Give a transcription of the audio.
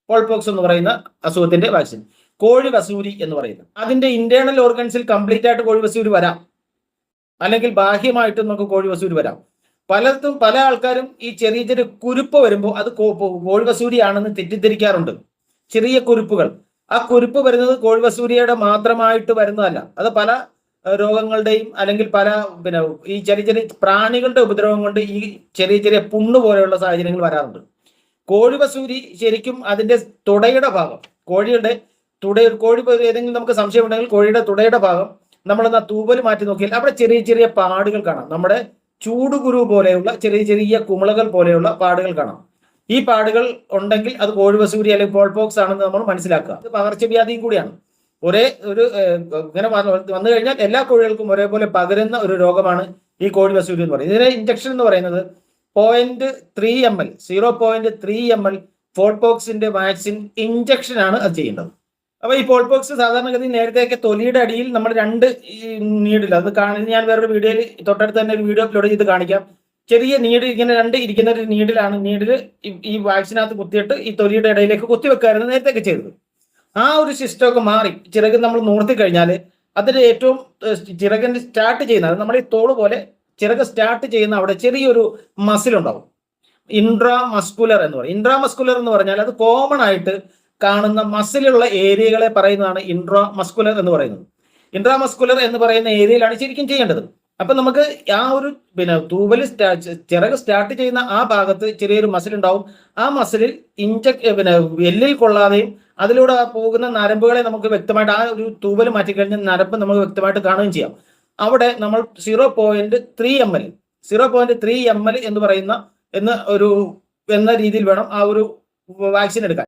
പോൾപോക്സ് എന്ന് പറയുന്ന അസുഖത്തിന്റെ വാക്സിൻ. കോഴി വസൂരി എന്ന് പറയുന്നത് അതിന്റെ ഇന്റേണൽ ഓർഗൻസിൽ കംപ്ലീറ്റ് ആയിട്ട് കോഴി വസൂരി വരാം, അല്ലെങ്കിൽ ബാഹ്യമായിട്ട് നമുക്ക് കോഴി വസൂരി വരാം. പലർക്കും പല ആൾക്കാരും ഈ ചെറിയ ചെറിയ കുരുപ്പ് വരുമ്പോൾ അത് കോഴി വസൂരിയാണെന്ന് തെറ്റിദ്ധരിക്കാറുണ്ട്. ചെറിയ കുരുപ്പുകൾ, ആ കുരുപ്പ് വരുന്നത് കോഴി വസൂരിയുടെ മാത്രമായിട്ട് വരുന്നതല്ല. അത് പല രോഗങ്ങളുടെയും അല്ലെങ്കിൽ പല ഈ ചെറിയ ചെറിയ പ്രാണികളുടെ ഉപദ്രവം കൊണ്ട് ഈ ചെറിയ ചെറിയ പുണ്ണ് പോലെയുള്ള സാഹചര്യങ്ങൾ വരാറുണ്ട്. കോഴി വസൂരി ശരിക്കും അതിന്റെ തുടയുടെ ഭാഗം, കോഴിയുടെ കോഴി ഏതെങ്കിലും നമുക്ക് സംശയം ഉണ്ടെങ്കിൽ കോഴിയുടെ തുടയുടെ ഭാഗം നമ്മളൊന്ന് തൂവൽ മാറ്റി നോക്കിയാൽ അവിടെ ചെറിയ ചെറിയ പാടുകൾ കാണാം. നമ്മുടെ ചൂടുകുരു പോലെയുള്ള ചെറിയ ചെറിയ കുമിളകൾ പോലെയുള്ള പാടുകൾ കാണാം. ഈ പാടുകൾ ഉണ്ടെങ്കിൽ അത് കോഴി വസൂരി അല്ലെങ്കിൽ പോൾപോക്സ് ആണെന്ന് നമ്മൾ മനസ്സിലാക്കുക. ഇത് പകർച്ചവ്യാധിയും കൂടിയാണ്. ഇങ്ങനെ വന്നു കഴിഞ്ഞാൽ എല്ലാ കോഴികൾക്കും ഒരേപോലെ പകരുന്ന ഒരു രോഗമാണ് ഈ കോഴി വസൂരി എന്ന് പറയുന്നത്. ഇതിന്റെ ഇഞ്ചക്ഷൻ എന്ന് പറയുന്നത് 0.3 ml 0.3 ml പോൾപോക്സിന്റെ വാക്സിൻ ഇഞ്ചക്ഷൻ ആണ് അത് ചെയ്യേണ്ടത്. അപ്പൊ ഈ പോൾപോക്സ് സാധാരണഗതി നേരത്തെയൊക്കെ തൊലിയുടെ അടിയിൽ നമ്മൾ 2 നീഡിൽ, അത് ഞാൻ വേറൊരു വീഡിയോയിൽ തൊട്ടടുത്ത് തന്നെ ഒരു വീഡിയോ അപ്ലോഡ് ചെയ്ത് കാണിക്കാം. ചെറിയ നീഡിൽ ഇങ്ങനെ 2 ഇരിക്കുന്ന ഒരു നീഡിൽ ഈ വാക്സിനകത്ത് കുത്തിയിട്ട് ഈ തൊലിയുടെ ഇടയിലേക്ക് കുത്തിവെക്കായിരുന്നു നേരത്തെയൊക്കെ ചെയ്തത്. ആ ഒരു സിസ്റ്റമൊക്കെ മാറി ചിറക് നമ്മൾ നൂർത്തി കഴിഞ്ഞാൽ അതിന്റെ ഏറ്റവും ചിറകിന്റെ സ്റ്റാർട്ട് ചെയ്യുന്നത് നമ്മൾ ഈ തോള് പോലെ ചിറക് സ്റ്റാർട്ട് ചെയ്യുന്ന അവിടെ ചെറിയൊരു മസിൽ ഉണ്ടാവും, ഇൻട്രാമസ്കുലർ എന്ന് പറയും. ഇൻട്രാമസ്കുലർ എന്ന് പറഞ്ഞാൽ അത് കോമൺ ആയിട്ട് കാണുന്ന മസിലുള്ള ഏരിയകളെ പറയുന്നതാണ് ഇൻട്രാമസ്കുലർ എന്ന് പറയുന്നത്. ഇൻട്രാമസ്കുലർ എന്ന് പറയുന്ന ഏരിയയിലാണ് ശരിക്കും ചെയ്യേണ്ടത്. അപ്പൊ നമുക്ക് ആ ഒരു തൂവൽ ചിറക് സ്റ്റാർട്ട് ചെയ്യുന്ന ആ ഭാഗത്ത് ചെറിയൊരു മസിൽ ഉണ്ടാവും. ആ മസിലിൽ എല്ലിൽ കൊള്ളാതെയും അതിലൂടെ പോകുന്ന നരമ്പുകളെ നമുക്ക് വ്യക്തമായിട്ട്, ആ ഒരു തൂവൽ മാറ്റിക്കഴിഞ്ഞാൽ നരമ്പ് നമുക്ക് വ്യക്തമായിട്ട് കാണുകയും ചെയ്യാം. അവിടെ നമ്മൾ 0.3 ml എന്ന് പറയുന്ന എന്ന രീതിയിൽ വേണം ആ ഒരു വാക്സിൻ എടുക്കാൻ.